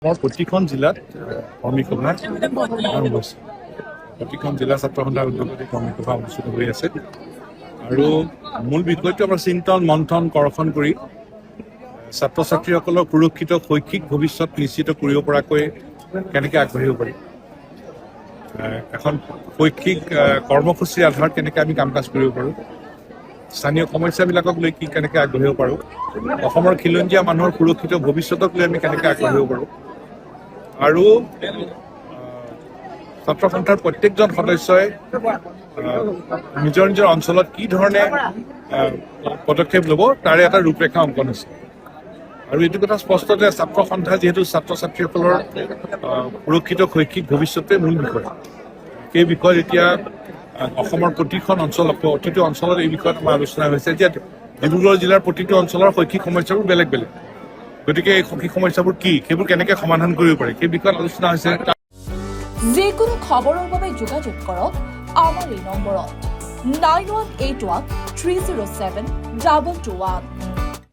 প্ৰতিখন জিলাত কৰ্মী সভা আৰম্ভ হৈছে। প্ৰতিখন জিলা ছাত্ৰ সন্থাৰ উদ্যোগতে কৰ্মী সভা অনুষ্ঠিত হৈ আছে আৰু মূল বিষয়টো আমাৰ চিন্তন মন্থন কৰ্ষণ কৰি ছাত্ৰ ছাত্ৰীসকলৰ সুৰক্ষিত শৈক্ষিক ভৱিষ্যত নিশ্চিত কৰিব পৰাকৈ কেনেকৈ আগবাঢ়িব পাৰি, এখন শৈক্ষিক কৰ্মসূচীৰ আধাৰত কেনেকৈ আমি কাম কাজ কৰিব পাৰোঁ, স্থানীয় সমস্যাবিলাকক লৈ কেনেকৈ আগবাঢ়িব পাৰোঁ, অসমৰ খিলঞ্জীয়া মানুহৰ সুৰক্ষিত ভৱিষ্যতক লৈ আমি কেনেকৈ আগবাঢ়িব পাৰোঁ আৰু ছাত্ৰ সন্থাৰ প্ৰত্যেকজন সদস্যই নিজৰ নিজৰ অঞ্চলত কি ধৰণে পদক্ষেপ ল'ব তাৰে এটা ৰূপৰেখা অংকন হৈছে। আৰু এইটো কথা স্পষ্ট যে ছাত্ৰ সন্থা যিহেতু ছাত্ৰ ছাত্ৰীসকলৰ সুৰক্ষিত শৈক্ষিক ভৱিষ্যতে মূল বিষয়, সেই বিষয়ত এতিয়া অসমৰ প্ৰতিটো অঞ্চলত এই বিষয়ত আমাৰ আলোচনা হৈছে যে ডিব্ৰুগড় জিলাৰ প্ৰতিটো অঞ্চলৰ শৈক্ষিক সমস্যাবোৰ বেলেগ বেলেগ, গতিকে এই শৈক্ষিক সমস্যাবোৰ কি, সেইবোৰ কেনেকৈ সমাধান কৰিব পাৰি সেই বিষয়ত আলোচনা হৈছে। যিকোনো খবৰৰ বাবে যোগাযোগ কৰক আমাৰ এই নম্বৰত 9181 307 221।